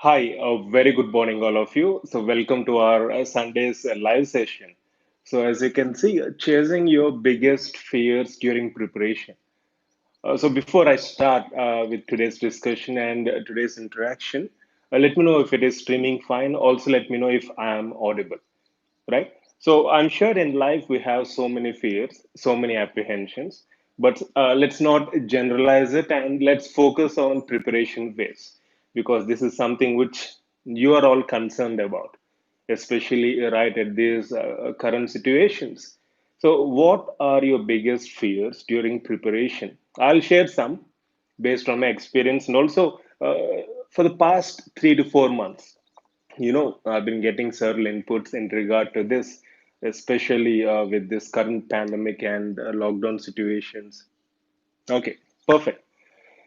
Hi, a very good morning, all of you. So, welcome to our Sunday's live session. So, as you can see, chasing your biggest fears during preparation. So, before I start with today's discussion and today's interaction, let me know if it is streaming fine. Also, let me know if I am audible, right? So, I'm sure in life we have so many fears, so many apprehensions, but let's not generalize it and let's focus on preparation phase because this is something which you are all concerned about, especially right at these current situations. So, what are your biggest fears during preparation? I'll share some based on my experience and also for the past 3 to 4 months. I've been getting several inputs in regard to this, especially with this current pandemic and lockdown situations. Okay, perfect.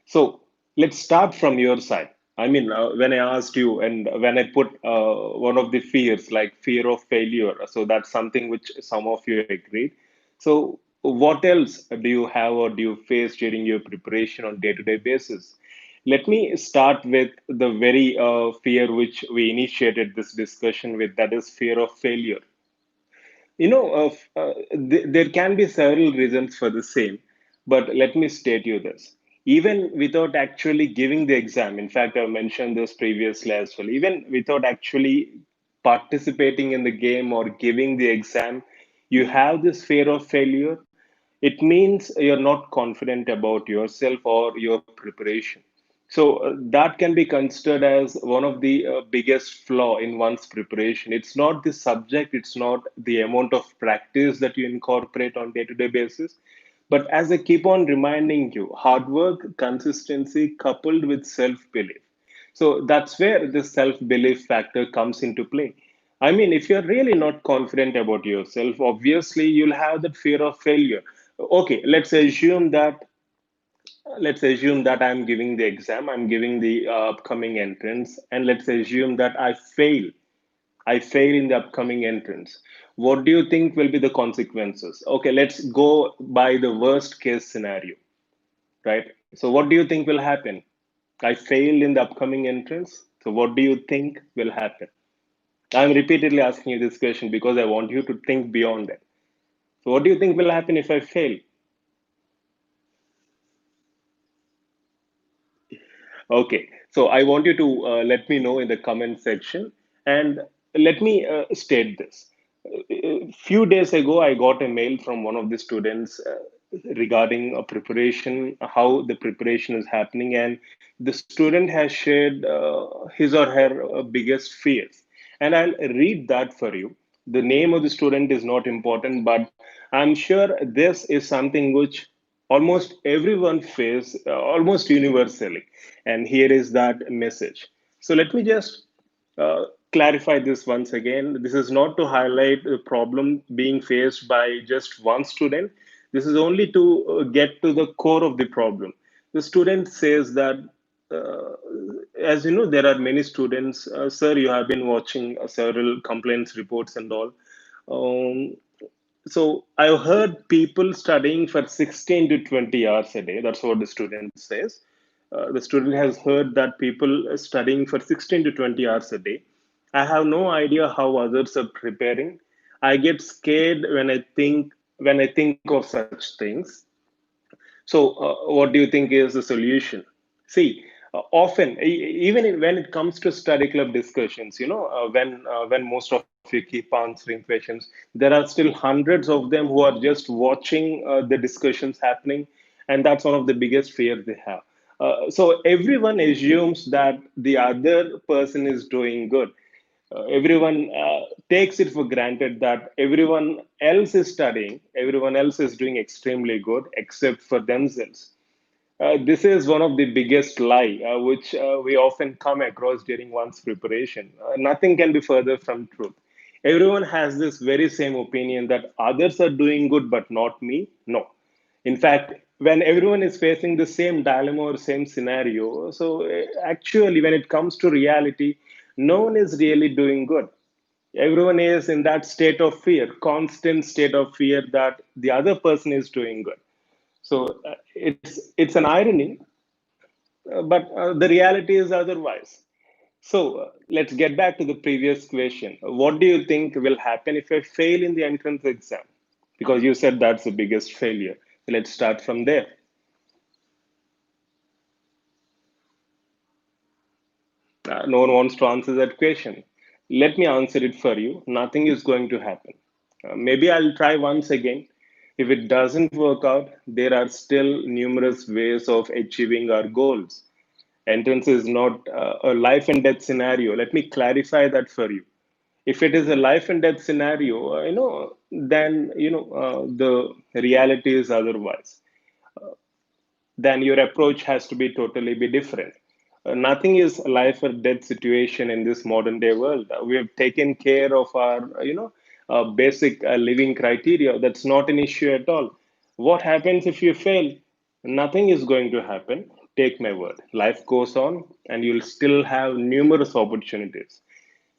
So let's start from your side. I mean, when I asked you and when I put one of the fears, like fear of failure, so that's something which some of you agreed. So, what else do you have or do you face during your preparation on day-to-day basis? Let me start with the very fear which we initiated this discussion with, that is fear of failure. There can be several reasons for the same, but let me state you this. Even without actually giving the exam, in fact, I've mentioned this previously as well, even without actually participating in the game or giving the exam, you have this fear of failure. It means you're not confident about yourself or your preparation. So that can be considered as one of the biggest flaw in one's preparation. It's not the subject, it's not the amount of practice that you incorporate on day-to-day basis, but as I keep on reminding you, hard work, consistency coupled with self-belief. So that's where the self-belief factor comes into play. I mean, if you're really not confident about yourself, obviously you'll have that fear of failure. Okay, let's assume that I'm giving the exam, I'm giving the upcoming entrance, and let's assume that I fail in the upcoming entrance. What do you think will be the consequences? Okay, let's go by the worst case scenario, right? So, what do you think will happen? I failed in the upcoming entrance. So, what do you think will happen? I'm repeatedly asking you this question because I want you to think beyond that. So, what do you think will happen if I fail? Okay, so I want you to let me know in the comment section, and let me state this. A few days ago, I got a mail from one of the students regarding a preparation, how the preparation is happening, and the student has shared his or her biggest fears. And I'll read that for you. The name of the student is not important, but I'm sure this is something which almost everyone face almost universally, and here is that message. So let me just uh, clarify this once again. This is not to highlight the problem being faced by just one student. This is only to get to the core of the problem. The student says that uh, as you know, there are many students, sir, you have been watching several complaints reports and all. um, so I've heard people studying for 16 to 20 hours a day. That's what the student says. The student has heard that people are studying for 16 to 20 hours a day. I have no idea how others are preparing. I get scared when I think of such things. So, what do you think is the solution? See, often, when it comes to study club discussions, when most of you keep answering questions, there are still hundreds of them who are just watching the discussions happening, and that's one of the biggest fears they have. So everyone assumes that the other person is doing good. Everyone takes it for granted that everyone else is studying, everyone else is doing extremely good except for themselves. This is one of the biggest lie which we often come across during one's preparation. Nothing can be further from truth. Everyone has this very same opinion that others are doing good, but not me. No. In fact, when everyone is facing the same dilemma or same scenario, so actually, when it comes to reality, no one is really doing good. Everyone is in that state of fear, constant state of fear that the other person is doing good. So it's an irony, but the reality is otherwise. So let's get back to the previous question. What do you think will happen if I fail in the entrance exam? Because you said that's the biggest failure. Let's start from there. No one wants to answer that question. Let me answer it for you. Nothing is going to happen. Maybe I'll try once again. If it doesn't work out, there are still numerous ways of achieving our goals. Entrance is not a life and death scenario. Let me clarify that for you. If it is a life and death scenario, then the reality is otherwise. Then your approach has to be totally be different. Nothing is a life or death situation in this modern day world. We have taken care of our, basic living criteria. That's not an issue at all. What happens if you fail? Nothing is going to happen. Take my word. Life goes on, and you'll still have numerous opportunities.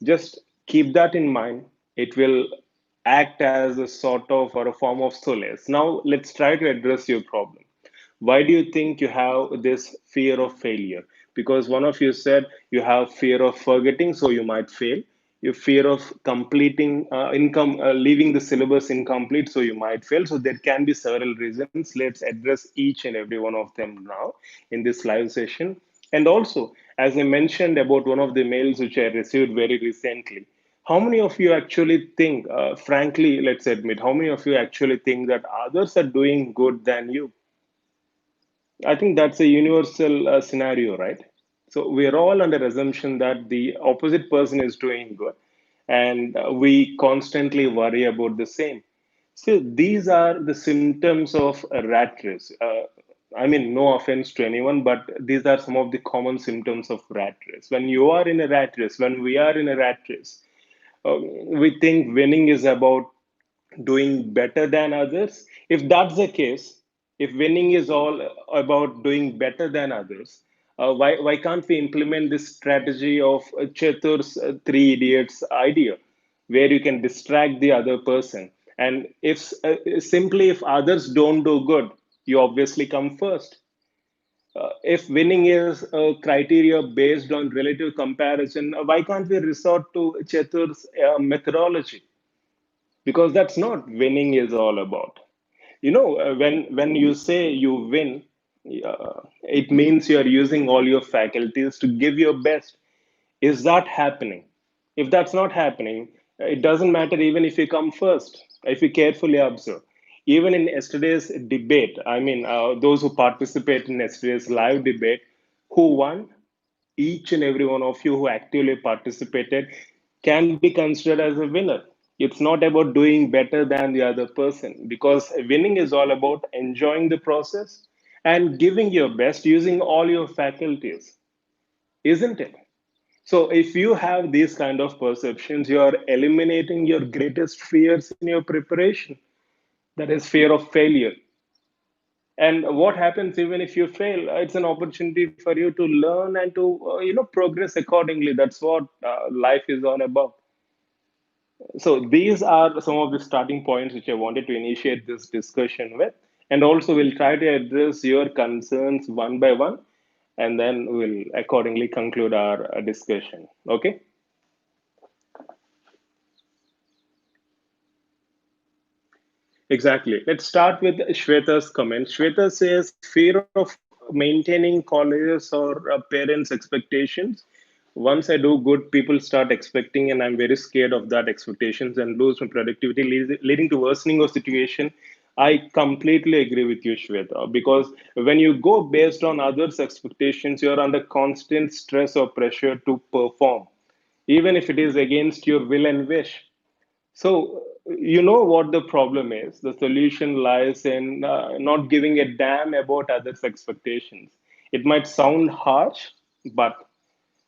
Just keep that in mind. It will act as a sort of or a form of solace. Now, let's try to address your problem. Why do you think you have this fear of failure? Because one of you said you have fear of forgetting, so you might fail. You fear of completing leaving the syllabus incomplete, so you might fail. So there can be several reasons. Let's address each and every one of them now in this live session. And also, as I mentioned about one of the mails which I received very recently, how many of you actually think, frankly, let's admit, how many of you actually think that others are doing good than you? I think that's a universal scenario, right? So we're all under assumption that the opposite person is doing good, and we constantly worry about the same. So these are the symptoms of a rat race. I mean, no offense to anyone, but these are some of the common symptoms of rat race. When you are in a rat race, when we are in a rat race, we think winning is about doing better than others. If that's the case, if winning is all about doing better than others, why can't we implement this strategy of Chatur's three idiots idea, where you can distract the other person? And if simply if others don't do good, you obviously come first. If winning is a criteria based on relative comparison, why can't we resort to Chatur's methodology? Because that's not winning is all about. When you say you win, it means you are using all your faculties to give your best. Is that happening? If that's not happening, it doesn't matter even if you come first. If you carefully observe, even in yesterday's debate, I mean, those who participate in yesterday's live debate, who won? Each and every one of you who actively participated can be considered as a winner. It's not about doing better than the other person, because winning is all about enjoying the process and giving your best using all your faculties, isn't it? So if you have these kind of perceptions, you are eliminating your greatest fears in your preparation. That is fear of failure. And what happens even if you fail? It's an opportunity for you to learn and to progress accordingly. That's what life is all about. So these are some of the starting points which I wanted to initiate this discussion with. And also we'll try to address your concerns one by one, and then we'll accordingly conclude our discussion. Okay. Exactly. Let's start with Shweta's comment. Shweta says fear of maintaining colleges or parents' expectations. Once I do good, people start expecting, and I'm very scared of that expectations and lose my productivity, leading to worsening of situation. I completely agree with you, Shweta, because when you go based on others' expectations, you're under constant stress or pressure to perform, even if it is against your will and wish. So, you know what the problem is? The solution lies in not giving a damn about others' expectations. It might sound harsh, but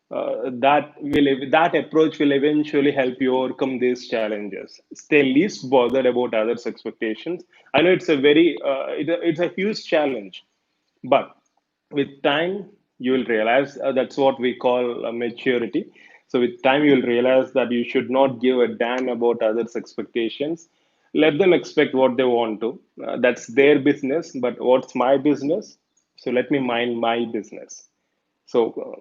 that approach will eventually help you overcome these challenges. Stay least bothered about others' expectations. I know it's a it's a huge challenge, but with time, you will realize that's what we call maturity. So, with time, you'll realize that you should not give a damn about others' expectations. Let them expect what they want to. That's their business, but what's my business? So, let me mind my business. So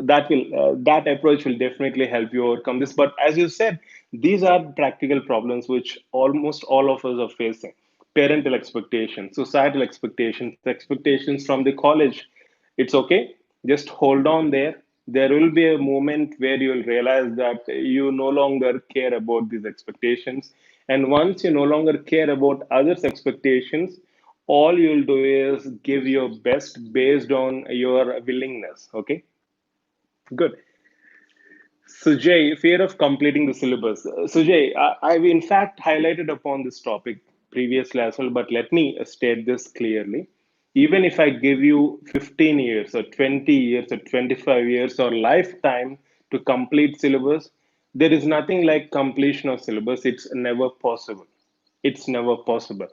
that approach will definitely help you overcome this. But as you said, these are practical problems which almost all of us are facing. Parental expectations, societal expectations, expectations from the college. It's okay, just hold on there. There will be a moment where you'll realize that you no longer care about these expectations. And once you no longer care about others expectations, all you'll do is give your best based on your willingness. Okay, good. Sujay, fear of completing the syllabus. Sujay, I've in fact highlighted upon this topic previously as well, but let me state this clearly. Even if I give you 15 years or 20 years or 25 years or lifetime to complete syllabus, there is nothing like completion of syllabus. It's never possible. It's never possible.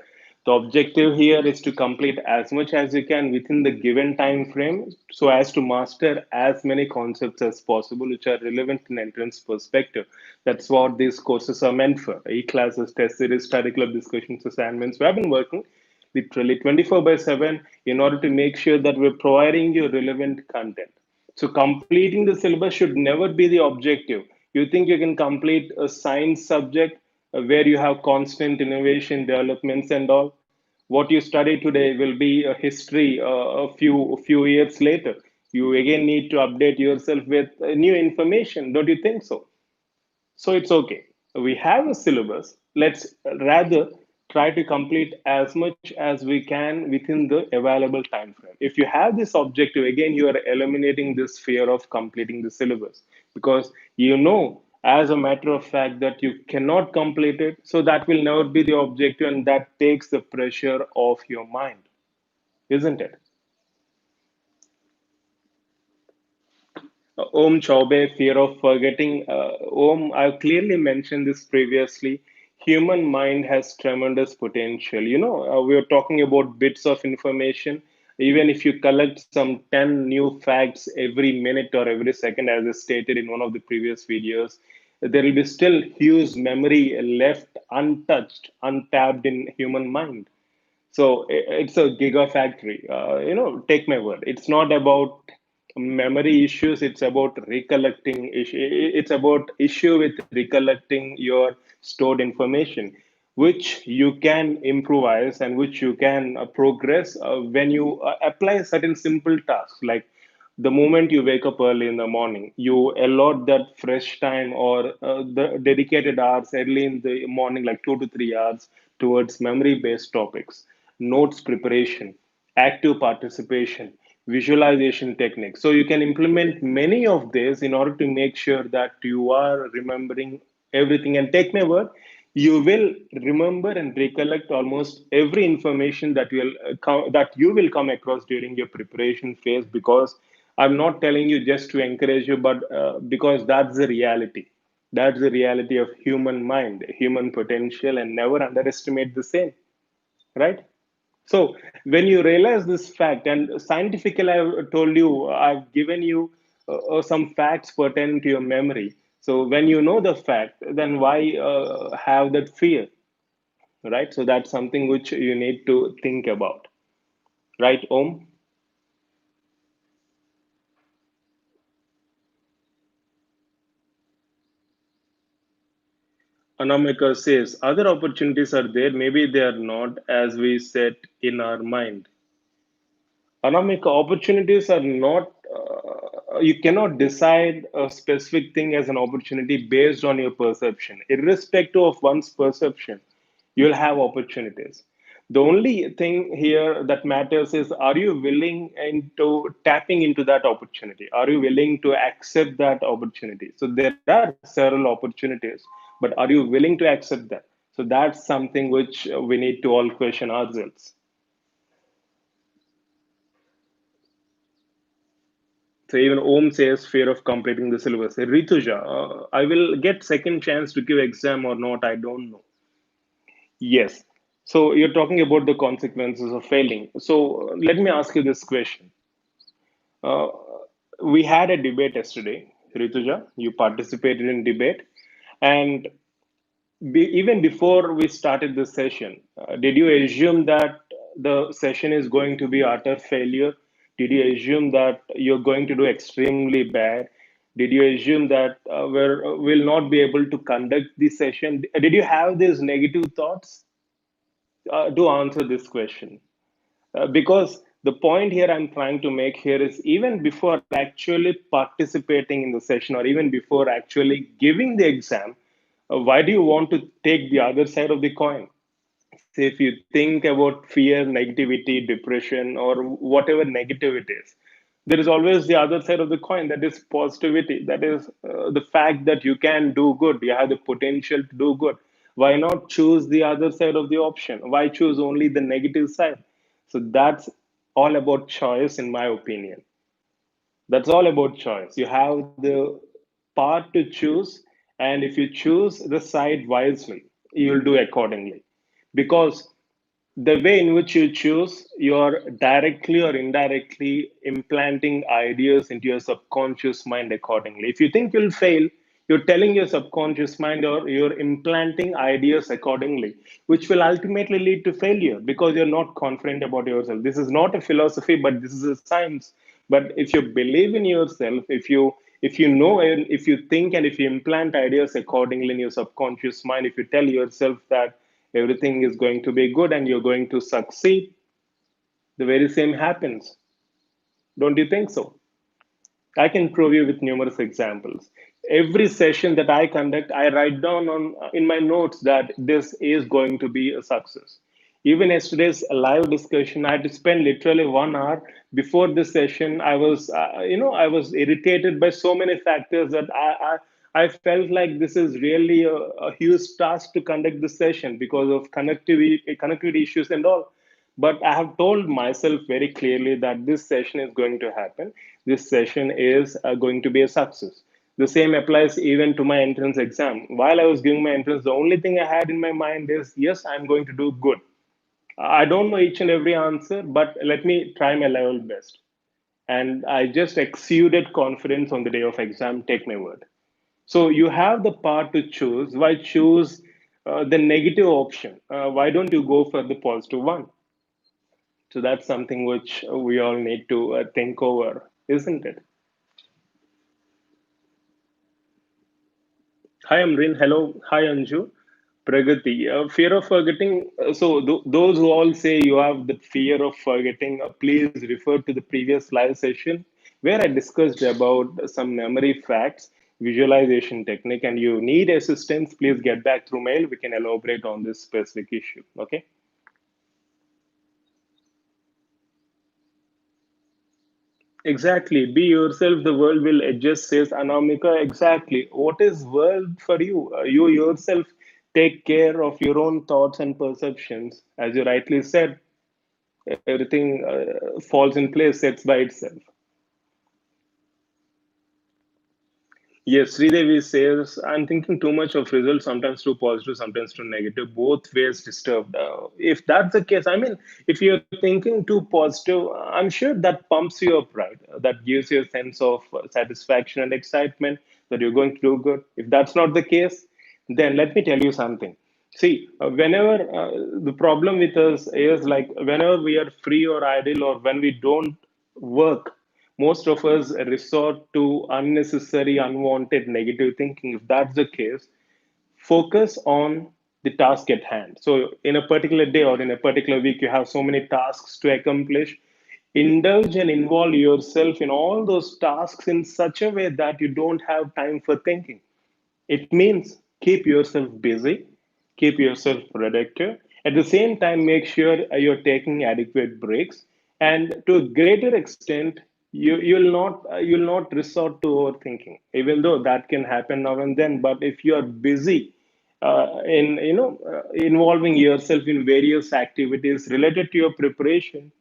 The objective here is to complete as much as you can within the given time frame so as to master as many concepts as possible which are relevant in entrance perspective. That's what these courses are meant for. E-classes, test series, study club discussions, assignments. We have been working literally 24 by 7 in order to make sure that we're providing you relevant content. So completing the syllabus should never be the objective. You think you can complete a science subject where you have constant innovation, developments, and all. What you study today will be a history a few years later. You again need to update yourself with new information. Don't you think so? So it's okay. We have a syllabus. Let's rather try to complete as much as we can within the available time frame. If you have this objective, again, you are eliminating this fear of completing the syllabus because you know, as a matter of fact, that you cannot complete it. So that will never be the objective, and that takes the pressure off your mind, isn't it? Om Chaube, fear of forgetting. Om, I've clearly mentioned this previously. Human mind has tremendous potential. We are talking about bits of information. Even if you collect some 10 new facts every minute or every second, as I stated in one of the previous videos, there will be still huge memory left untouched, untapped in human mind. So it's a gigafactory. Take my word. It's not about memory issues. It's about recollecting. It's about issue with recollecting your stored information, which you can improvise and which you can progress when you apply certain simple tasks like the moment you wake up early in the morning, you allot that fresh time or the dedicated hours early in the morning, like 2 to 3 hours, towards memory based topics, notes preparation, active participation, visualization techniques. So you can implement many of these in order to make sure that you are remembering everything. And take my word, you will remember and recollect almost every information that you will come across during your preparation phase, because I'm not telling you just to encourage you, but because that's the reality. That's the reality of human mind, human potential, and never underestimate the same, right? So when you realize this fact, and scientifically, I've told you, I've given you some facts pertaining to your memory. So when you know the fact, then why have that fear, right? So that's something which you need to think about, right, Om? Anamika says, other opportunities are there, maybe they are not as we set in our mind. Anamika, opportunities are not, you cannot decide a specific thing as an opportunity based on your perception. Irrespective of one's perception, you'll have opportunities. The only thing here that matters is, are you willing into tapping into that opportunity? Are you willing to accept that opportunity? So there are several opportunities, but are you willing to accept that? So that's something which we need to all question ourselves. So even Om says fear of completing the syllabus. Rituja, I will get second chance to give exam or not, I don't know. Yes. So you're talking about the consequences of failing. So let me ask you this question. Uh, we had a debate yesterday, Rituja. You participated in debate, and even before we started this session, did you assume that the session is going to be utter failure? Did you assume that you're going to do extremely bad? Did you assume that we'll not be able to conduct the session? Did you have these negative thoughts? To answer this question. Because the point here I'm trying to make here is even before actually participating in the session or even before actually giving the exam, why do you want to take the other side of the coin? Say if you think about fear, negativity, depression, or whatever negative it is, there is always the other side of the coin, that is positivity, that is the fact that you can do good, you have the potential to do good. Why not choose the other side of the option? Why choose only the negative side? So that's all about choice, in my opinion. That's all about choice. You have the part to choose, and if you choose the side wisely, you'll do accordingly. Because the way in which you choose, you're directly or indirectly implanting ideas into your subconscious mind accordingly. If you think you'll fail, you're telling your subconscious mind or you're implanting ideas accordingly, which will ultimately lead to failure because you're not confident about yourself. This is not a philosophy, but this is a science. But if you believe in yourself, if you know and if you think and if you implant ideas accordingly in your subconscious mind, if you tell yourself that everything is going to be good and you're going to succeed, the very same happens. Don't you think so? I can prove you with numerous examples. Every session that I conduct, I write down on in my notes that this is going to be a success. Even yesterday's live discussion, I had to spend literally 1 hour before this session. I was irritated by so many factors that I felt like this is really a huge task to conduct this session because of connectivity issues and all. But I have told myself very clearly that this session is going to happen. This session is going to be a success. The same applies even to my entrance exam. While I was giving my entrance, the only thing I had in my mind is, yes, I'm going to do good. I don't know each and every answer, but let me try my level best. And I just exuded confidence on the day of exam, take my word. So you have the power to choose. Why choose the negative option? Why don't you go for the positive one? So that's something which we all need to think over, isn't it? Hi, Amrin. Hello. Hi, Anju. Pragati. Fear of forgetting. Those who all say you have the fear of forgetting, please refer to the previous live session where I discussed about some memory facts, visualization technique, and you need assistance, please get back through mail. We can elaborate on this specific issue. Okay. Exactly. Be yourself, the world will adjust, says Anamika. Exactly. What is world for you? You yourself take care of your own thoughts and perceptions. As you rightly said, everything falls in place, sets by itself. Yes, Sridevi says, I'm thinking too much of results, sometimes too positive, sometimes too negative, both ways disturbed. If that's the case, I mean, if you're thinking too positive, I'm sure that pumps you up, right? That gives you a sense of satisfaction and excitement that you're going to do good. If that's not the case, then let me tell you something. See, whenever the problem with us is like whenever we are free or idle or when we don't work, most of us resort to unnecessary, unwanted negative thinking. If that's the case, focus on the task at hand. So, in a particular day or in a particular week, you have so many tasks to accomplish. Indulge and involve yourself in all those tasks in such a way that you don't have time for thinking. It means keep yourself busy, keep yourself productive. At the same time, make sure you're taking adequate breaks. And to a greater extent, you'll not resort to overthinking, even though that can happen now and then. But if you are busy in involving yourself in various activities related to your preparation,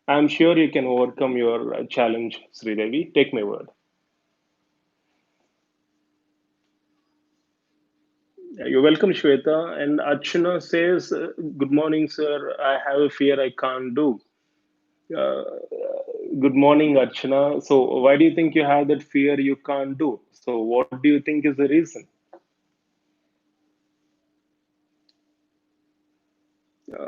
I'm sure you can overcome your challenge, Sridevi. Take my word. You're welcome, Shweta. And Archana says, good morning, sir. I have a fear I can't do. Uh, Good morning, Archana. So, why do you think you have that fear you can't do? So, what do you think is the reason?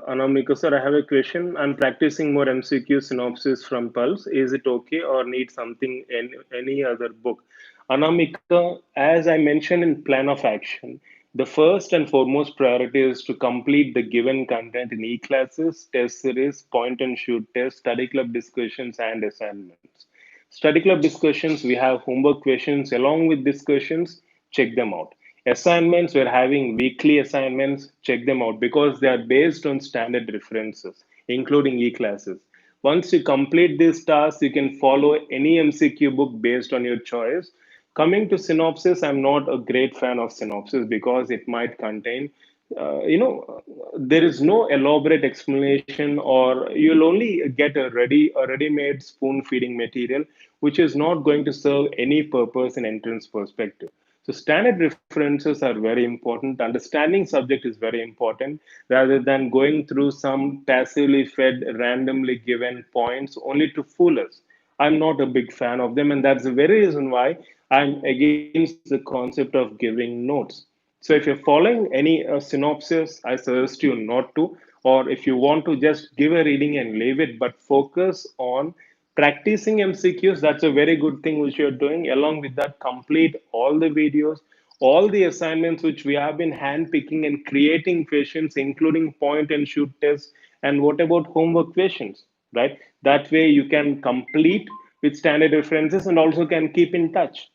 Anamika sir, I have a question. I'm practicing more MCQ synopsis from Pulse. Is it okay or need something in any other book? Anamika, as I mentioned in plan of action, the first and foremost priority is to complete the given content in e-classes, test series, point and shoot tests, study club discussions, and assignments. Study club discussions, we have homework questions along with discussions, check them out. Assignments, we're having weekly assignments, check them out because they are based on standard references, including e-classes. Once you complete these tasks, you can follow any MCQ book based on your choice. Coming to synopsis, I'm not a great fan of synopsis because it might contain, there is no elaborate explanation, or you'll only get a ready-made spoon-feeding material, which is not going to serve any purpose in entrance perspective. So standard references are very important. Understanding subject is very important rather than going through some passively fed, randomly given points only to fool us. I'm not a big fan of them, and that's the very reason why I'm against the concept of giving notes. So if you're following any synopsis, I suggest you not to. Or if you want to just give a reading and leave it, but focus on practicing MCQs. That's a very good thing which you're doing. Along with that, complete all the videos, all the assignments which we have been handpicking and creating questions, including point and shoot tests. And what about homework questions, right? That way you can complete with standard references and also can keep in touch,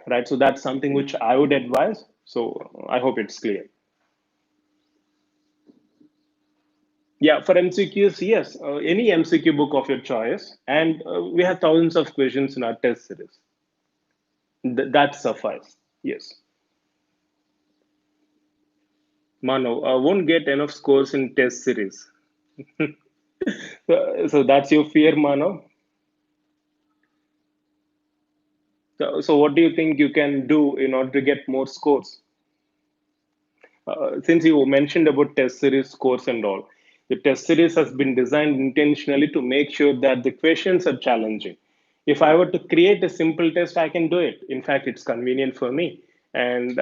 right? So that's something which I would advise. So I hope it's clear. Yeah, for MCQs, yes, any MCQ book of your choice, and we have thousands of questions in our test series. That suffice. Yes, Mano, I won't get enough scores in test series. So that's your fear, Mano. So what do you think you can do in order to get more scores? Since you mentioned about test series scores and all, the test series has been designed intentionally to make sure that the questions are challenging. If I were to create a simple test, I can do it. In fact, it's convenient for me. And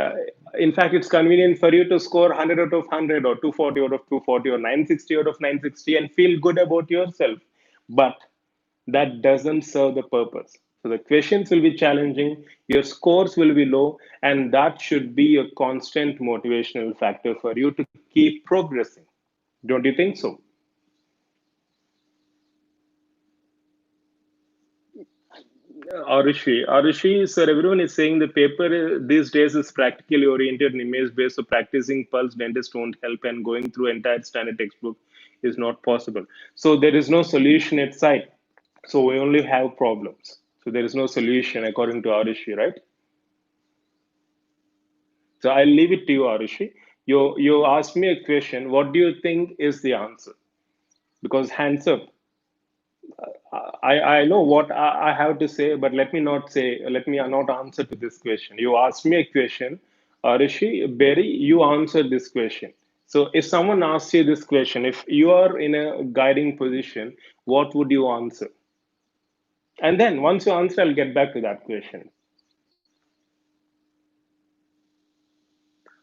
in fact, it's convenient for you to score 100 out of 100 or 240 out of 240 or 960 out of 960 and feel good about yourself. But that doesn't serve the purpose. So the questions will be challenging, your scores will be low, and that should be a constant motivational factor for you to keep progressing. Don't you think so? Arushi, sir, everyone is saying the paper these days is practically oriented and image based, so practicing pulse dentist won't help, and going through entire standard textbook is not possible. So there is no solution at sight. So we only have problems. So there is no solution according to Arushi, right? So I'll leave it to you, Arushi. You asked me a question. What do you think is the answer? Because hands up. I know what I have to say, but let me not answer to this question. You asked me a question, Rishi, Berry, you answered this question. So if someone asks you this question, if you are in a guiding position, what would you answer? And then once you answer, I'll get back to that question.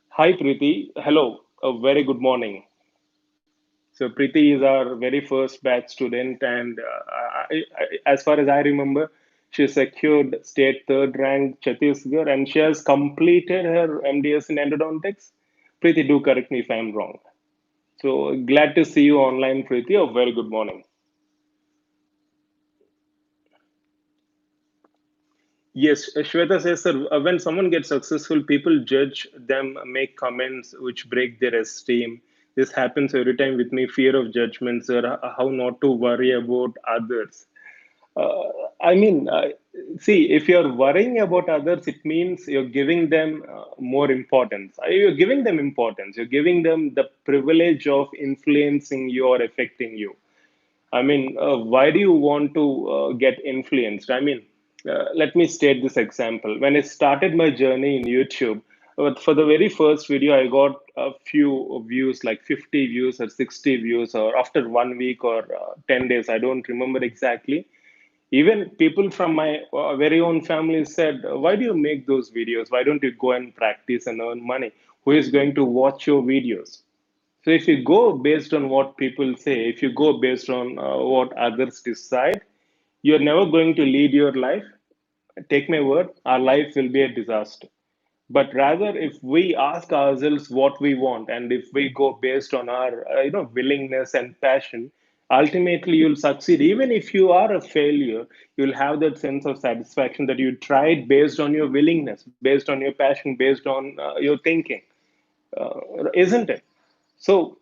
Hi, Preeti. Hello. A very good morning. So Preeti is our very first batch student, and as far as I remember, she secured state third rank Chhattisgarh, and she has completed her MDS in endodontics. Preeti, do correct me if I'm wrong. So glad to see you online, Preeti. A very good morning. Yes, Shweta says, sir, when someone gets successful, people judge them, make comments which break their esteem. This happens every time with me. Fear of judgment, sir. How not to worry about others. Uh, I mean, see, if you're worrying about others, it means you're giving them more importance. You're giving them importance. You're giving them the privilege of influencing you or affecting you. I mean, why do you want to get influenced? I mean, let me state this example. When I started my journey in YouTube, for the very first video, I got a few views, like 50 views or 60 views, or after 1 week or 10 days, I don't remember exactly. Even people from my very own family said, why do you make those videos? Why don't you go and practice and earn money? Who is going to watch your videos? So if you go based on what people say, if you go based on what others decide, you're never going to lead your life. Take my word, our life will be a disaster. But rather, if we ask ourselves what we want, and if we go based on our willingness and passion, ultimately you'll succeed. Even if you are a failure, you'll have that sense of satisfaction that you tried based on your willingness, based on your passion, based on your thinking, isn't it? So,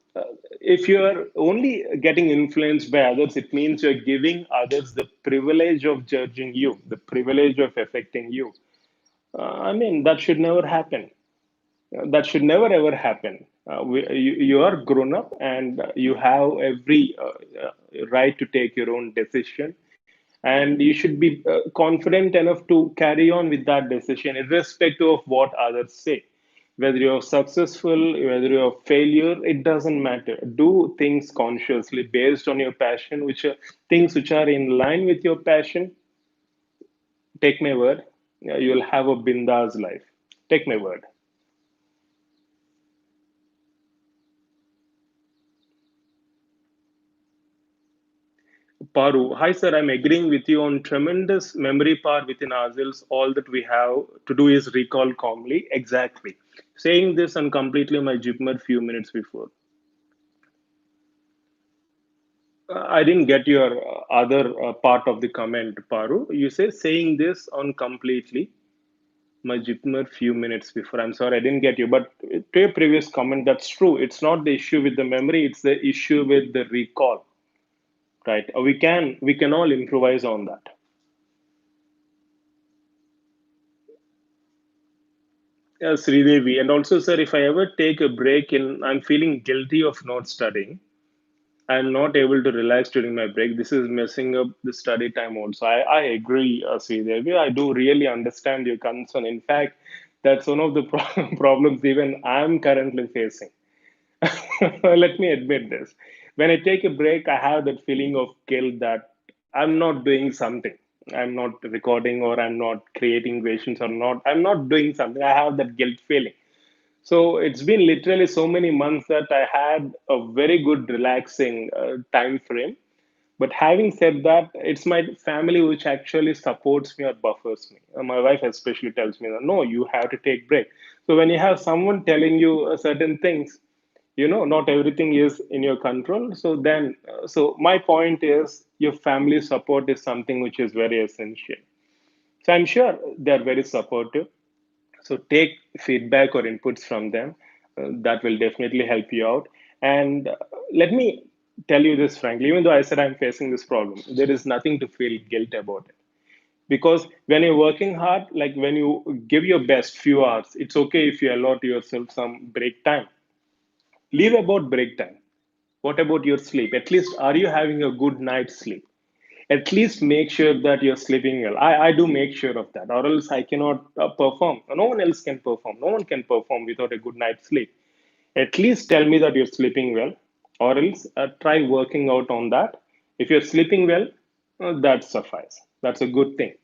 if you're only getting influenced by others, it means you're giving others the privilege of judging you, the privilege of affecting you. I mean, that should never happen. That should never ever happen. You are grown up and you have every right to take your own decision. And you should be confident enough to carry on with that decision, irrespective of what others say. Whether you're successful, whether you're a failure, it doesn't matter. Do things consciously based on your passion, which are things which are in line with your passion. Take my word, you'll have a bindas life. Take my word. Paru, hi sir, I'm agreeing with you on tremendous memory power within ourselves. All that we have to do is recall calmly. Exactly. Saying this and completely my Jipmer few minutes before. I didn't get your other part of the comment, Paru. You say saying this on completely my Jipmer few minutes before. I'm sorry, I didn't get you. But to your previous comment, that's true. It's not the issue with the memory; it's the issue with the recall, right? We can all improvise on that. Sridevi. And also, sir, if I ever take a break and I'm feeling guilty of not studying, I'm not able to relax during my break. This is messing up the study time also. I agree, Sridevi. I do really understand your concern. In fact, that's one of the problems even I'm currently facing. Let me admit this. When I take a break, I have that feeling of guilt that I'm not doing something. I'm not recording or I'm not creating questions or not. I'm not doing something. I have that guilt feeling. So it's been literally so many months that I had a very good relaxing time frame. But having said that, it's my family which actually supports me or buffers me. My wife especially tells me that no, you have to take break. So when you have someone telling you certain things, not everything is in your control. So my point is your family support is something which is very essential. So I'm sure they're very supportive. So take feedback or inputs from them. That will definitely help you out. And let me tell you this frankly, even though I said I'm facing this problem, there is nothing to feel guilt about it. Because when you're working hard, like when you give your best few hours, it's okay if you allot yourself some break time. Leave about break time. What about your sleep? At least, are you having a good night's sleep? At least make sure that you're sleeping well. I do make sure of that, or else I cannot perform. No one else can perform. No one can perform without a good night's sleep. At least tell me that you're sleeping well, or else try working out on that. If you're sleeping well, that suffice. That's a good thing.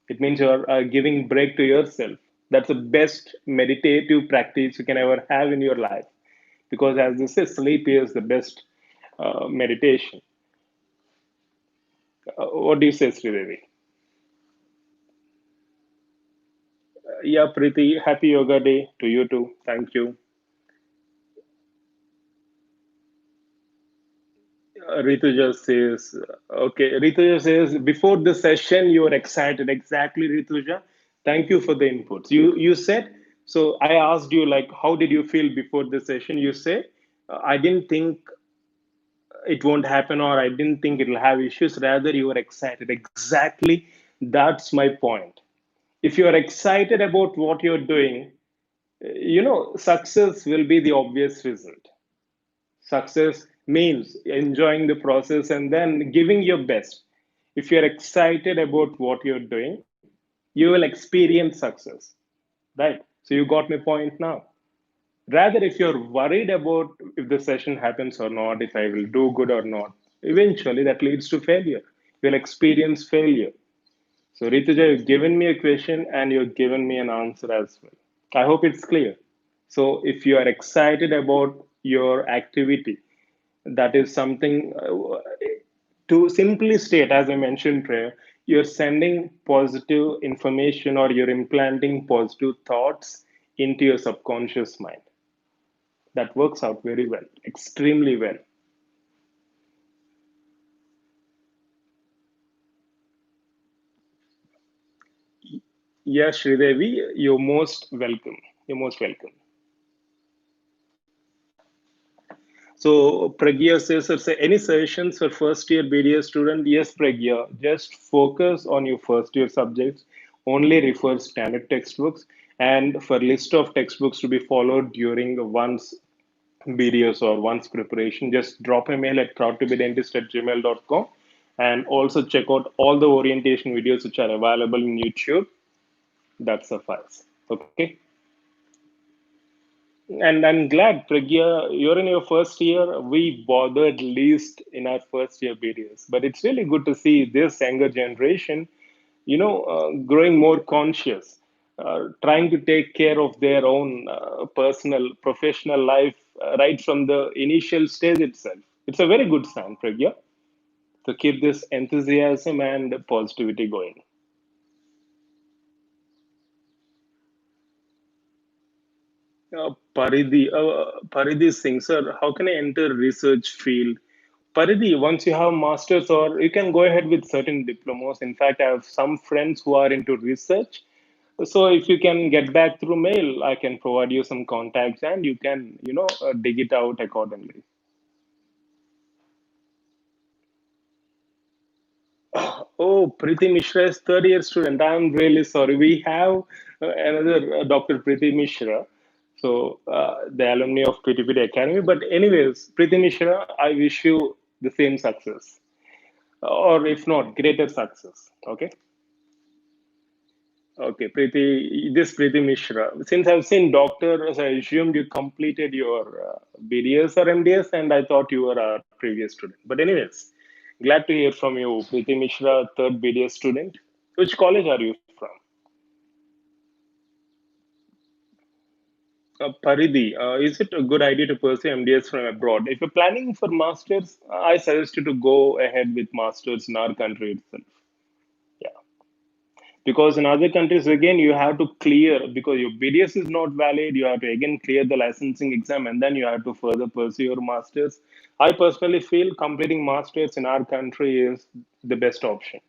It means you're giving break to yourself. That's the best meditative practice you can ever have in your life. Because as they say, sleep is the best meditation. What do you say, Sridevi? Yeah, Preeti, happy yoga day to you too. Thank you. Rituja says, okay, Rituja says, before the session, you were excited. Exactly, Rituja. Thank you for the inputs. You said, so I asked you, like, how did you feel before the session? You say, I didn't think it won't happen or I didn't think it'll have issues. Rather, you were excited. Exactly, that's my point. If you're excited about what you're doing, success will be the obvious result. Success means enjoying the process and then giving your best. If you're excited about what you're doing, you will experience success, right? So you got my point now. Rather, if you're worried about if the session happens or not, if I will do good or not, eventually that leads to failure. You'll experience failure. So, Rituja, you've given me a question and you've given me an answer as well. I hope it's clear. So, if you are excited about your activity. That is something to simply state, as I mentioned, prayer, you're sending positive information or you're implanting positive thoughts into your subconscious mind. That works out very well, extremely well. Yes, Sridevi, you're most welcome. You're most welcome. So Pragya says, "Sir, any suggestions for first year BDS student?" Yes, Pragya, just focus on your first year subjects. Only refer standard textbooks, and for list of textbooks to be followed during one's BDS or one's preparation, just drop a mail at proudtobedentist@gmail.com, and also check out all the orientation videos which are available in YouTube. That suffice. Okay. And I'm glad, Pragya, you're in your first year. We bothered least in our first year videos, but it's really good to see this younger generation, growing more conscious, trying to take care of their own personal, professional life right from the initial stage itself. It's a very good sign, Pragya, to keep this enthusiasm and positivity going. Paridhi Singh, sir, how can I enter research field? Paridhi, once you have masters, or you can go ahead with certain diplomas. In fact, I have some friends who are into research. So if you can get back through mail, I can provide you some contacts, and you can, dig it out accordingly. Oh, Preeti Mishra is third year student. I'm really sorry. We have another Dr. Preeti Mishra, so the alumni of PTPT Academy. But anyways, Preeti Mishra, I wish you the same success, or if not, greater success. Okay. Okay, Preeti, this Preeti Mishra. Since I've seen doctors, I assumed you completed your BDS or MDS, and I thought you were a previous student. But anyways, glad to hear from you, Preeti Mishra, third BDS student. Which college are you from? Paridhi, is it a good idea to pursue MDS from abroad? If you're planning for masters, I suggest you to go ahead with masters in our country itself. Yeah. Because in other countries, again, you have to clear, because your BDS is not valid, you have to again clear the licensing exam, and then you have to further pursue your masters. I personally feel completing masters in our country is the best option.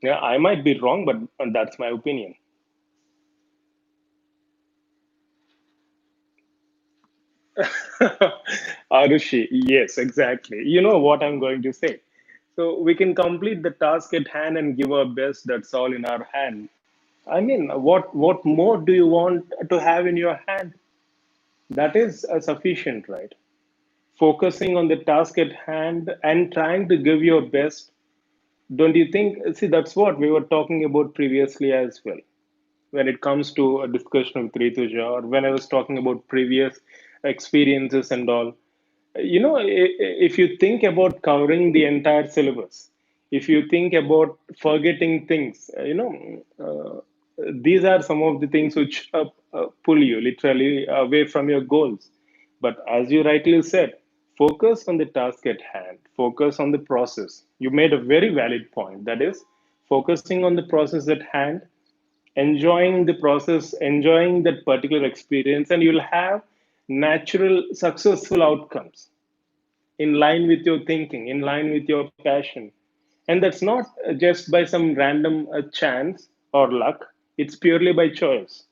Yeah, I might be wrong, but that's my opinion. Arushi, yes, exactly. You know what I'm going to say. So we can complete the task at hand and give our best. That's all in our hand. I mean, what more do you want to have in your hand? That is sufficient, right? Focusing on the task at hand and trying to give your best. Don't you think? See, that's what we were talking about previously as well. When it comes to a discussion with Rituja, or when I was talking about previous experiences and all, if you think about covering the entire syllabus, if you think about forgetting things, these are some of the things which pull you literally away from your goals. But as you rightly said, focus on the task at hand, focus on the process. You made a very valid point, that is focusing on the process at hand, enjoying the process, enjoying that particular experience, and you'll have natural successful outcomes in line with your thinking, in line with your passion. And that's not just by some random chance or luck, it's purely by choice,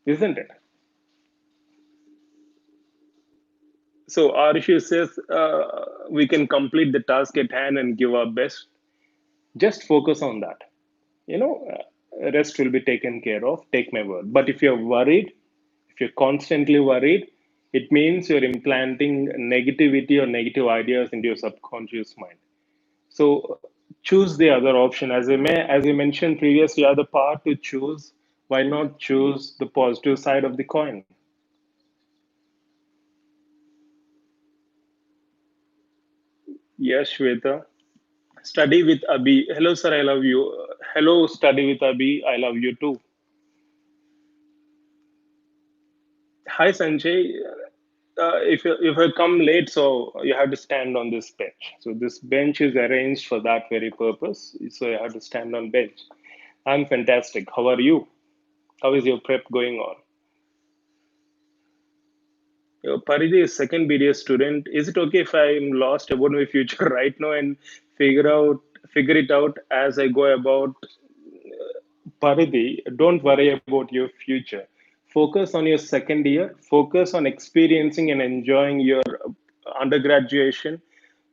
isn't it? So, Arishu says we can complete the task at hand and give our best. Just focus on that. Rest will be taken care of. Take my word. But if you're worried, if you're constantly worried, it means you're implanting negativity or negative ideas into your subconscious mind. So choose the other option. As I mentioned previously, you have the power to choose. Why not choose the positive side of the coin? Yes, Shweta. Study with Abhi. Hello, sir. I love you. Hello, study with Abhi. I love you too. Hi Sanjay. If I come late, so you have to stand on this bench. So this bench is arranged for that very purpose. So you have to stand on bench. I'm fantastic. How are you? How is your prep going on? Paridhi is second BDS student. Is it okay if I'm lost about my future right now and figure out figure it out as I go about? Paridhi, don't worry about your future. Focus on your second year. Focus on experiencing and enjoying your undergraduation.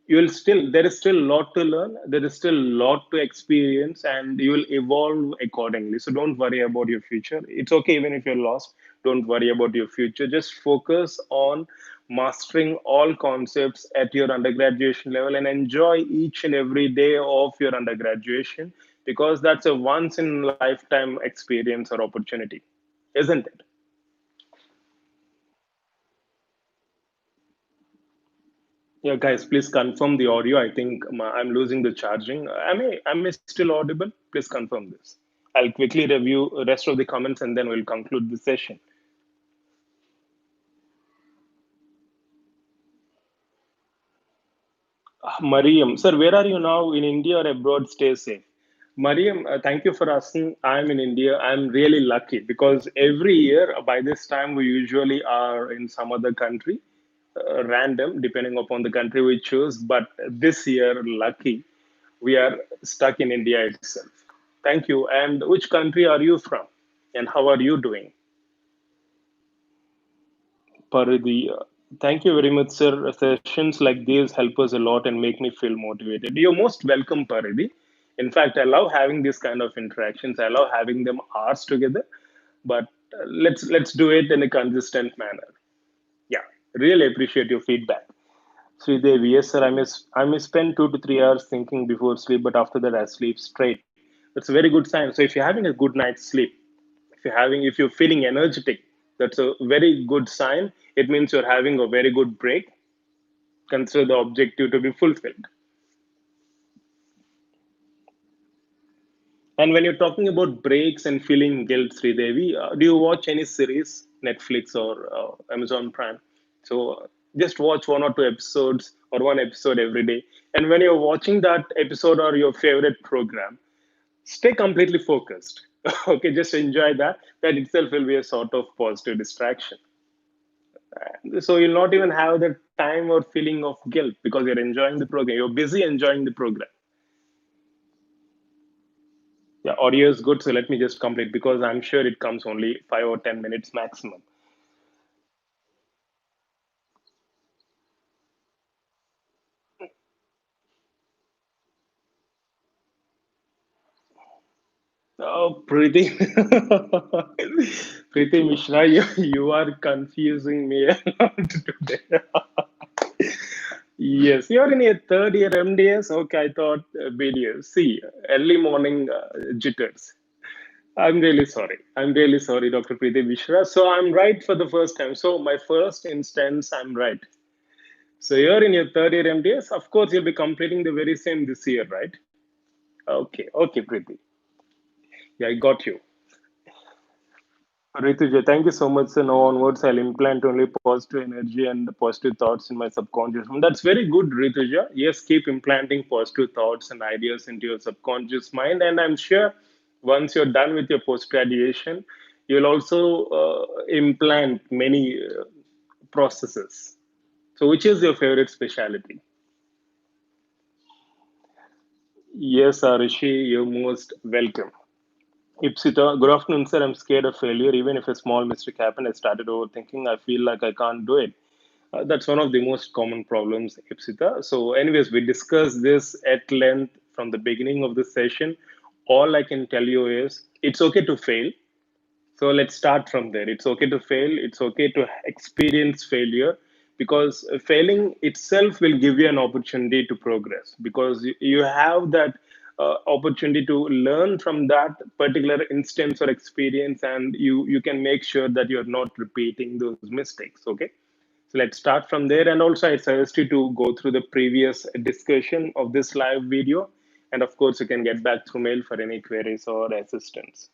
You'll still There is still a lot to learn. There is still a lot to experience, and you will evolve accordingly. So don't worry about your future. It's okay even if you're lost. Don't worry about your future. Just focus on mastering all concepts at your undergraduation level and enjoy each and every day of your undergraduation, because that's a once in lifetime experience or opportunity, isn't it? Yeah, guys, please confirm the audio. I think I'm losing the charging. Am I still audible? Please confirm this. I'll quickly review the rest of the comments and then we'll conclude the session. Mariam, sir, where are you now? In India or abroad? Stay safe. Mariam, thank you for asking. I'm in India. I'm really lucky because every year by this time we usually are in some other country, random depending upon the country we choose. But this year, lucky, we are stuck in India itself. Thank you. And which country are you from? And how are you doing? Paridhi, thank you very much, sir. Sessions like these help us a lot and make me feel motivated. You're most welcome, Paridhi. In fact, I love having these kind of interactions. I love having them hours together. But let's do it in a consistent manner. Yeah, really appreciate your feedback. Sridevi, yes, sir. I may spend 2 to 3 hours thinking before sleep, but after that I sleep straight. That's a very good sign. So if you're having a good night's sleep, if you're feeling energetic, that's a very good sign. It means you're having a very good break. Consider the objective to be fulfilled. And when you're talking about breaks and feeling guilt, Sridevi, do you watch any series, Netflix or Amazon Prime? So just watch one or two episodes or one episode every day. And when you're watching that episode or your favorite program, stay completely focused. Okay, just enjoy that. That itself will be a sort of positive distraction. So you'll not even have the time or feeling of guilt because you're enjoying the program. You're busy enjoying the program. Yeah, audio is good. So let me just complete because I'm sure it comes only 5 or 10 minutes maximum. Oh, Preeti, Preeti Mishra, you are confusing me a lot today. Yes, you're in your third year MDS. Okay, I thought BDS. See, early morning jitters. I'm really sorry. I'm really sorry, Dr. Preeti Mishra. So I'm right for the first time. So my first instance, I'm right. So you're in your third year MDS. Of course, you'll be completing the very same this year, right? Okay, okay, Preeti. Yeah, I got you. Rituja, thank you so much. So now onwards, I'll implant only positive energy and positive thoughts in my subconscious mind. That's very good, Rituja. Yes, keep implanting positive thoughts and ideas into your subconscious mind. And I'm sure once you're done with your post graduation, you'll also implant many processes. So, which is your favorite specialty? Yes, Rishi, you're most welcome. Ipsita, good afternoon, sir. I'm scared of failure. Even if a small mistake happened, I started overthinking. I feel like I can't do it. That's one of the most common problems, Ipsita. So, anyways, we discussed this at length from the beginning of the session. All I can tell you is it's okay to fail. So let's start from there. It's okay to fail. It's okay to experience failure because failing itself will give you an opportunity to progress because you have that opportunity to learn from that particular instance or experience, and you can make sure that you're not repeating those mistakes. Okay. So let's start from there. And also, I suggest you to go through the previous discussion of this live video. And of course, you can get back through mail for any queries or assistance.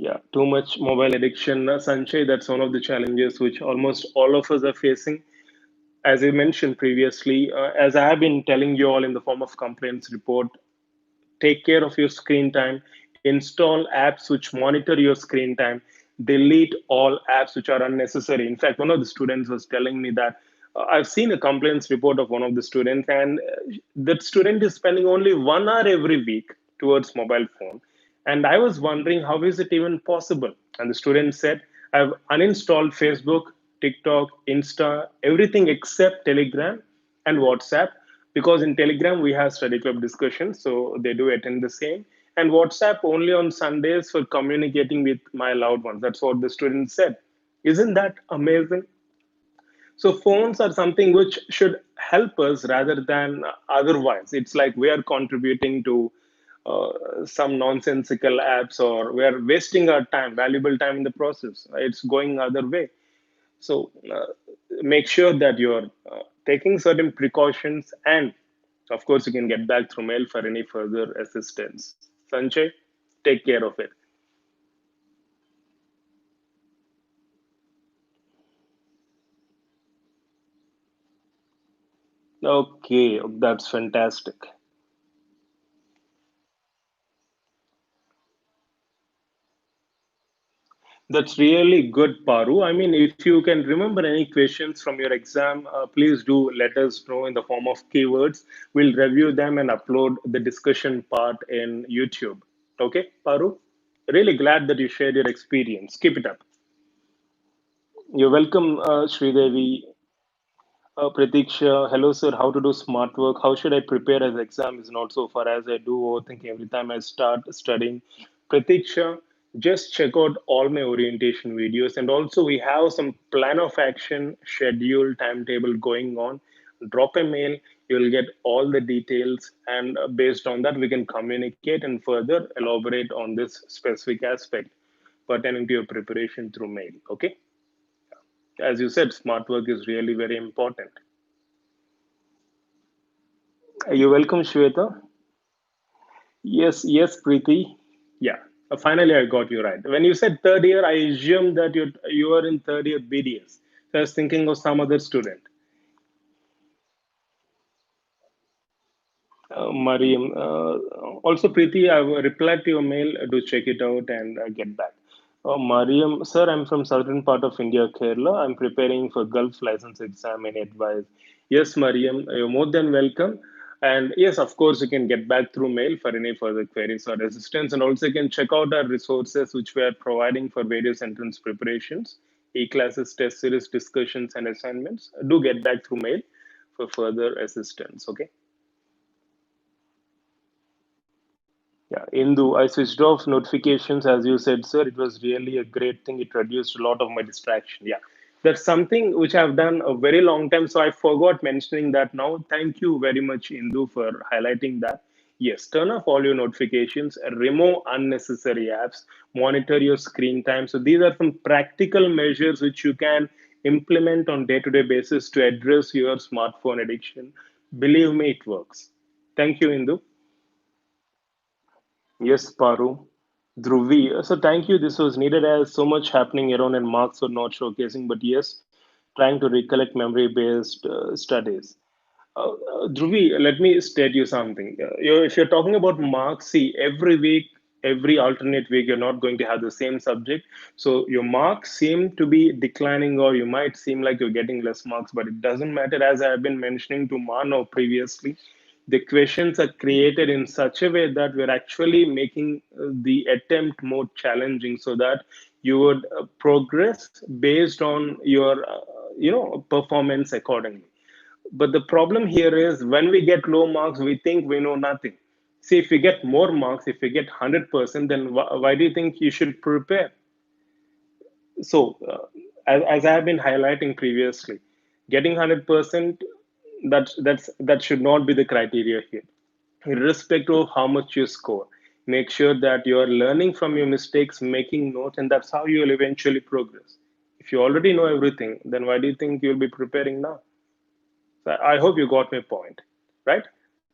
Yeah, too much mobile addiction, Sanjay. That's one of the challenges which almost all of us are facing. As I mentioned previously, as I have been telling you all in the form of complaints report, take care of your screen time, install apps which monitor your screen time, delete all apps which are unnecessary. In fact, one of the students was telling me that I've seen a complaints report of one of the students, and that student is spending only 1 hour every week towards mobile phone. And I was wondering, how is it even possible? And the student said, I've uninstalled Facebook, TikTok, Insta, everything except Telegram and WhatsApp, because in Telegram we have study club discussions, so they do attend the same. And WhatsApp only on Sundays for communicating with my loved ones. That's what the student said. Isn't that amazing? So phones are something which should help us rather than otherwise. It's like we are contributing to some nonsensical apps, or we are wasting our time, valuable time in the process. It's going other way. So make sure that you're taking certain precautions, and of course, you can get back through mail for any further assistance. Sanjay, take care of it. Okay, that's fantastic. That's really good, Paru. I mean, if you can remember any questions from your exam, please do let us know in the form of keywords. We'll review them and upload the discussion part in YouTube. Okay, Paru? Really glad that you shared your experience. Keep it up. You're welcome, Sridevi. Pratiksha, hello sir, how to do smart work? How should I prepare as exam is not so far as I do overthink every time I start studying. Pratiksha, just check out all my orientation videos, and also we have some plan of action, schedule, timetable going on. Drop a mail, you'll get all the details, and based on that, we can communicate and further elaborate on this specific aspect pertaining to your preparation through mail. Okay, as you said, smart work is really very important. You're welcome, Shweta. Yes, yes, Preeti. Yeah, finally I got you right. When you said third year, I assumed that you are in third year BDS. So I was thinking of some other student. Mariam. Also, Preeti, I've replied to your mail. Do check it out and get back. Mariam, sir, I'm from southern part of India, Kerala. I'm preparing for Gulf license exam. Any advice? Yes, Mariam, you're more than welcome. And yes, of course, you can get back through mail for any further queries or assistance. And also, you can check out our resources which we are providing for various entrance preparations, e-classes, test series, discussions, and assignments. Do get back through mail for further assistance. Okay. Yeah, Indu, I switched off notifications as you said, sir. It was really a great thing. It reduced a lot of my distraction. Yeah, that's something which I've done a very long time. So I forgot mentioning that now. Thank you very much, Indu, for highlighting that. Yes, turn off all your notifications, remove unnecessary apps, monitor your screen time. So these are some practical measures which you can implement on day-to-day basis to address your smartphone addiction. Believe me, it works. Thank you, Indu. Yes, Paru. Dhruvi. So thank you. This was needed as so much happening around and marks were not showcasing, but yes, trying to recollect memory-based studies. Dhruvi, let me state you something. If you're talking about marks, see, every week, every alternate week, you're not going to have the same subject. So your marks seem to be declining, or you might seem like you're getting less marks, but it doesn't matter. As I've been mentioning to Mano previously, the questions are created in such a way that we're actually making the attempt more challenging, so that you would progress based on your performance accordingly. But the problem here is, when we get low marks, we think we know nothing. See, if we get more marks, if we get 100%, then why do you think you should prepare? So, as I have been highlighting previously, getting 100%, that should not be the criteria here. Irrespective of how much you score, make sure that you are learning from your mistakes, making notes, and that's how you will eventually progress. If you already know everything, then why do you think you'll be preparing now? So I hope you got my point, right?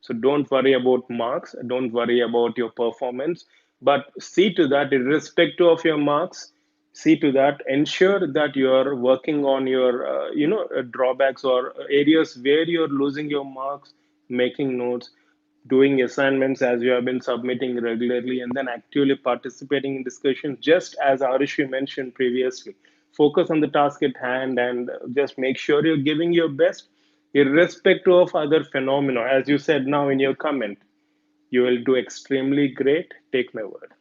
So don't worry about marks, don't worry about your performance. But see to that, irrespective of your marks, see to that, ensure that you are working on your drawbacks or areas where you're losing your marks, making notes, doing assignments as you have been submitting regularly, and then actively participating in discussions, just as Arishi mentioned previously. Focus on the task at hand and just make sure you're giving your best, irrespective of other phenomena. As you said now in your comment, you will do extremely great. Take my word.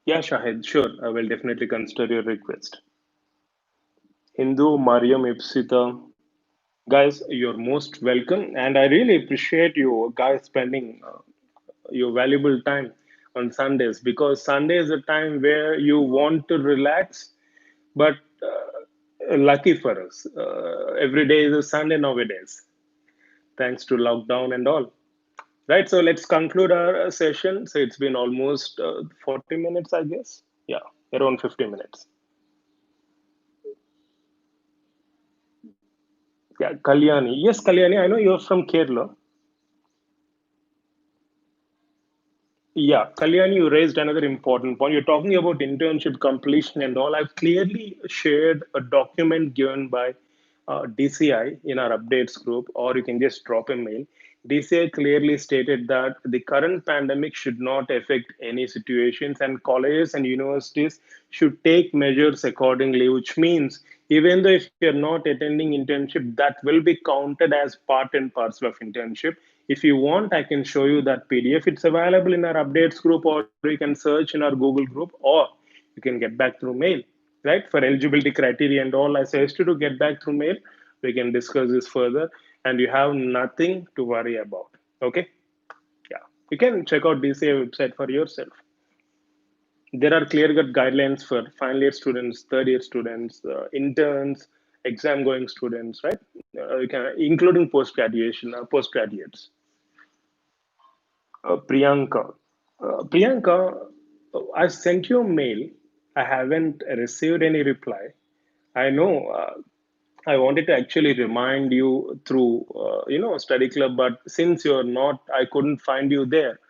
Yeah, Shahid, sure. I will definitely consider your request. Hindu, Mariam, Ipsita, guys, you're most welcome. And I really appreciate you guys spending your valuable time on Sundays, because Sunday is a time where you want to relax, but lucky for us, every day is a Sunday nowadays, thanks to lockdown and all. Right, so let's conclude our session. So it's been almost 40 minutes, I guess. Yeah, around 50 minutes. Yeah, Kalyani. Yes, Kalyani, I know you're from Kerala. Yeah, Kalyani, you raised another important point. You're talking about internship completion and all. I've clearly shared a document given by DCI in our updates group, or you can just drop a mail. DCI clearly stated that the current pandemic should not affect any situations, and colleges and universities should take measures accordingly, which means even though if you're not attending internship, that will be counted as part and parcel of internship. If you want, I can show you that PDF. It's available in our updates group, or you can search in our Google group, or you can get back through mail, right? For eligibility criteria and all, I suggest you to get back through mail. We can discuss this further, and you have nothing to worry about. Okay? Yeah. You can check out DCA website for yourself. There are clear cut guidelines for final year students, third year students, interns, exam going students, right? You can, including post graduation, postgraduates. Priyanka. Priyanka, I sent you a mail. I haven't received any reply. I know I wanted to actually remind you through, study club, but since you're not, I couldn't find you there.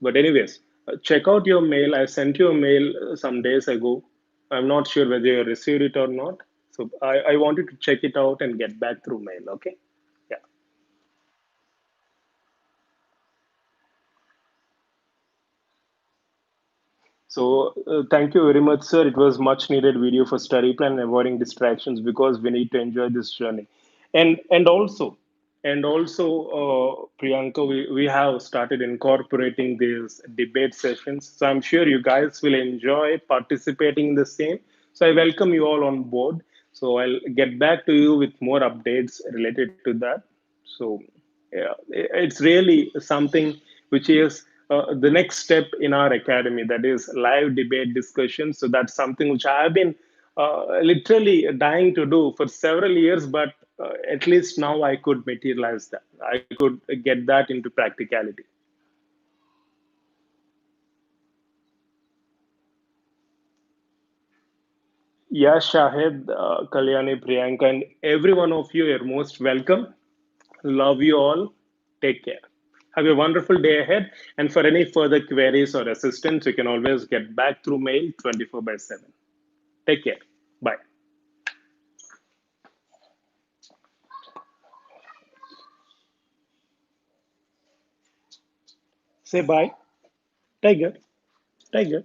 But anyways, check out your mail. I sent you a mail some days ago. I'm not sure whether you received it or not. So I wanted to check it out and get back through mail. Okay. Yeah. So thank you very much, sir. It was much needed video for study plan and avoiding distractions, because we need to enjoy this journey. And also, Priyanka, we have started incorporating these debate sessions. So I'm sure you guys will enjoy participating in the same. So I welcome you all on board. So I'll get back to you with more updates related to that. So yeah, it's really something which is the next step in our academy, that is live debate discussion. So that's something which I have been literally dying to do for several years, but at least now I could materialize that. I could get that into practicality. Yeah, Shahid, Kalyani, Priyanka, and every one of you are most welcome. Love you all. Take care. Have a wonderful day ahead. And for any further queries or assistance, you can always get back through mail 24 by 7. Take care. Bye. Say bye. Tiger. Tiger.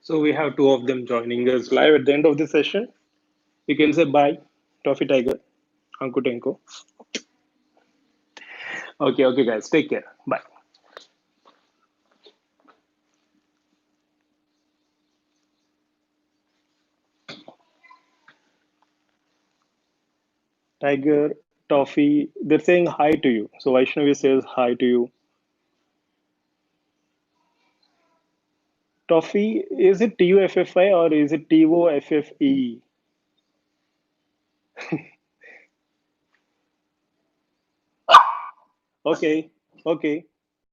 So we have two of them joining us live at the end of the session. You can say bye. Toffee Tiger. Anku Tenko. Okay, okay, guys. Take care. Bye. Tiger, Toffee. They're saying hi to you. So Vaishnavi says hi to you. Toffee, is it TUFFI or is it TOFFE? Okay, okay.